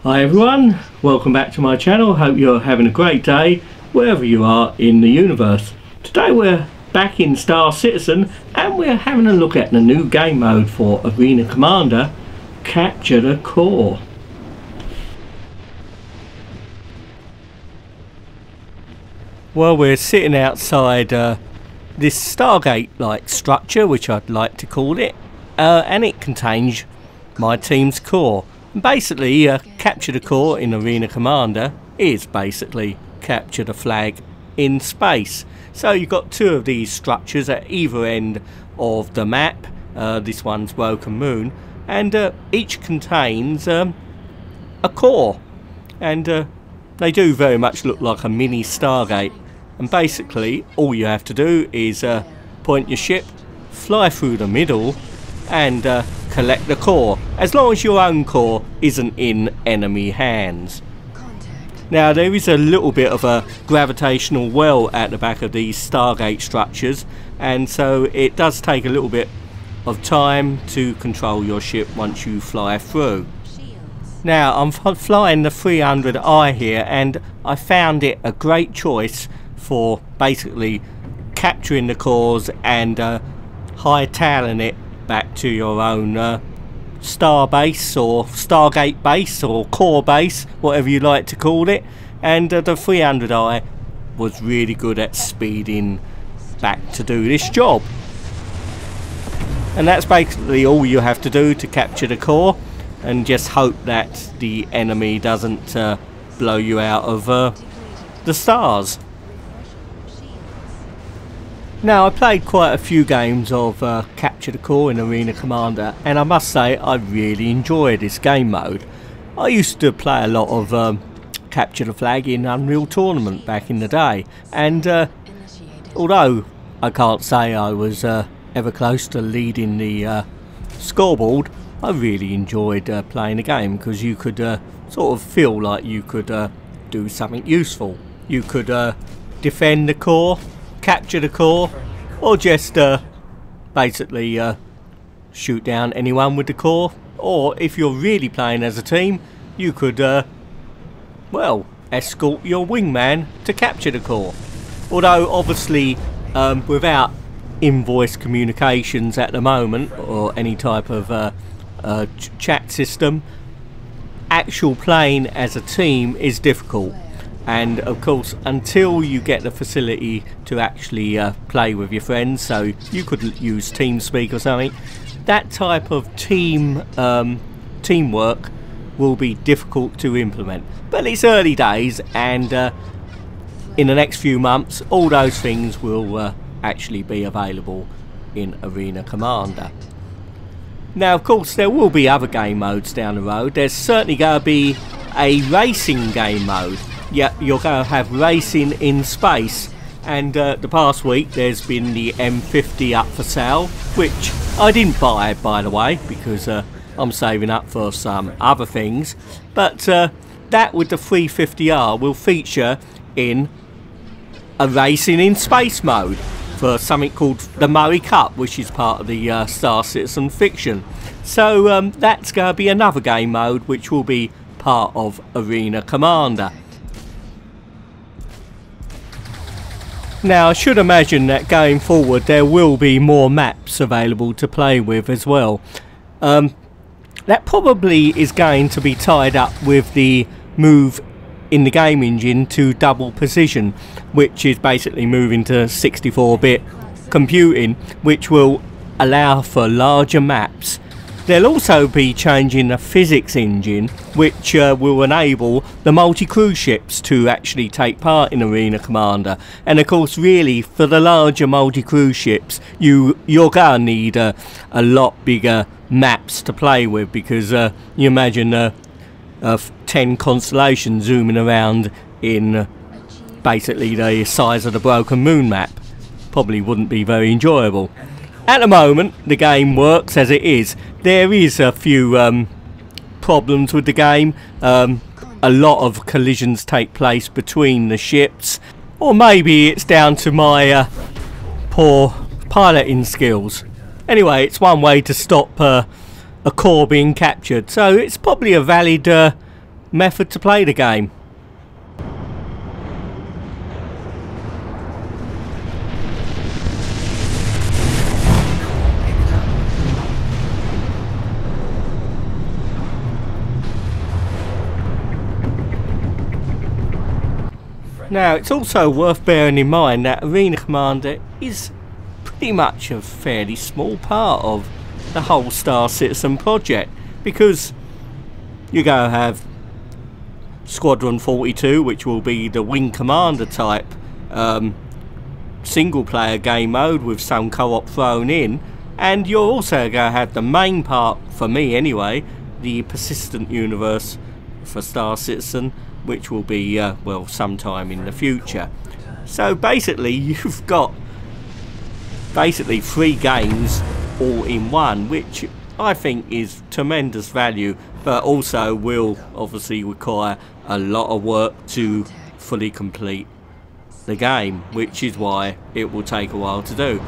Hi everyone, welcome back to my channel. Hope you're having a great day wherever you are in the universe. Today we're back in Star Citizen and we're having a look at the new game mode for Arena Commander, Capture the Core. Well, we're sitting outside this Stargate-like structure, which I'd like to call it, and it contains my team's core. Basically, Capture the Core in Arena Commander is basically capture the flag in space. So you've got two of these structures at either end of the map. This one's Broken Moon, and each contains a core, and they do very much look like a mini Stargate. And basically all you have to do is point your ship, fly through the middle, and collect the core, as long as your own core isn't in enemy hands. Now there is a little bit of a gravitational well at the back of these Stargate structures, and so it does take a little bit of time to control your ship once you fly through. Now I'm flying the 300i here, and I found it a great choice for basically capturing the cores and hightailing it back to your own star base or Stargate base or core base, whatever you like to call it. And the 300i was really good at speeding back to do this job. And that's basically all you have to do to capture the core, and just hope that the enemy doesn't blow you out of the stars. Now, I played quite a few games of Capture the Core in Arena Commander, and I must say I really enjoy this game mode. I used to play a lot of Capture the Flag in Unreal Tournament back in the day, and although I can't say I was ever close to leading the scoreboard, I really enjoyed playing the game, because you could sort of feel like you could do something useful. You could defend the core, capture the core, or just basically shoot down anyone with the core. Or if you're really playing as a team, you could well, escort your wingman to capture the core. Although obviously without in-voice communications at the moment, or any type of chat system, actual playing as a team is difficult. And of course, until you get the facility to actually play with your friends, so you could use TeamSpeak or something, that type of teamwork will be difficult to implement. But it's early days, and in the next few months all those things will actually be available in Arena Commander. Now of course there will be other game modes down the road. There's certainly going to be a racing game mode. Yeah, you're going to have racing in space, and the past week there's been the M50 up for sale, which I didn't buy, by the way, because I'm saving up for some other things. But that with the 350R will feature in a racing in space mode for something called the Murray Cup, which is part of the Star Citizen fiction. So that's going to be another game mode which will be part of Arena Commander. Now I should imagine that going forward there will be more maps available to play with as well. That probably is going to be tied up with the move in the game engine to double precision, which is basically moving to 64-bit computing, which will allow for larger maps. They'll also be changing the physics engine, which will enable the multi-crew ships to actually take part in Arena Commander. And of course, really, for the larger multi-crew ships, you're going to need a lot bigger maps to play with, because you imagine 10 constellations zooming around in basically the size of the Broken Moon map. Probably wouldn't be very enjoyable. At the moment the game works as it is. There is a few problems with the game. A lot of collisions take place between the ships, or maybe it's down to my poor piloting skills. Anyway, it's one way to stop a core being captured, so it's probably a valid method to play the game. Now, it's also worth bearing in mind that Arena Commander is pretty much a fairly small part of the whole Star Citizen project, because you're going to have Squadron 42, which will be the Wing Commander type single player game mode with some co-op thrown in, and you're also going to have the main part, for me anyway, the persistent universe for Star Citizen, which will be well, sometime in the future. So basically you've got basically 3 games all in one, which I think is tremendous value, but also will obviously require a lot of work to fully complete the game, which is why it will take a while to do.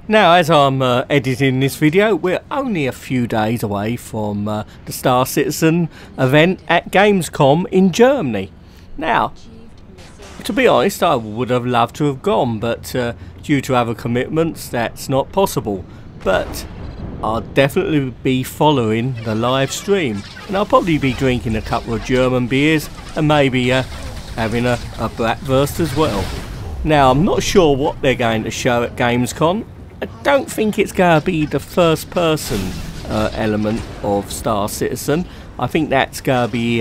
Now, as I'm editing this video, we're only a few days away from the Star Citizen event at Gamescom in Germany. Now, to be honest, I would have loved to have gone, but due to other commitments, that's not possible. But I'll definitely be following the live stream, and I'll probably be drinking a couple of German beers and maybe having a Bratwurst as well. Now, I'm not sure what they're going to show at Gamescom. I don't think it's going to be the first person element of Star Citizen. I think that's going to be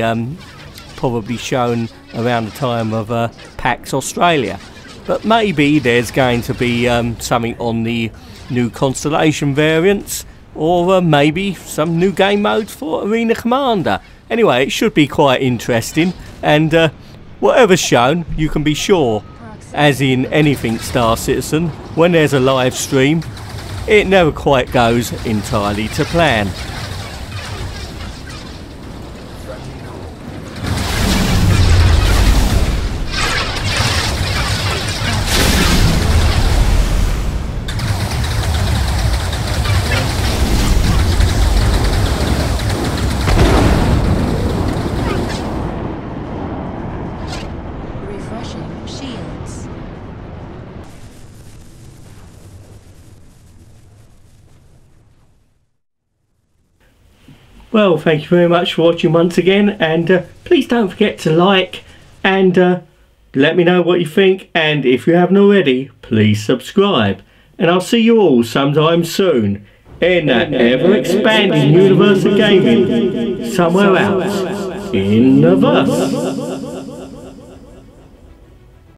probably shown around the time of PAX Australia. But maybe there's going to be something on the new Constellation variants, or maybe some new game modes for Arena Commander. Anyway, it should be quite interesting, and whatever's shown, you can be sure, as in anything Star Citizen, when there's a live stream, it never quite goes entirely to plan. Well, thank you very much for watching once again, and please don't forget to like and let me know what you think, and if you haven't already, please subscribe, and I'll see you all sometime soon in that ever-expanding universe of gaming somewhere else in the verse.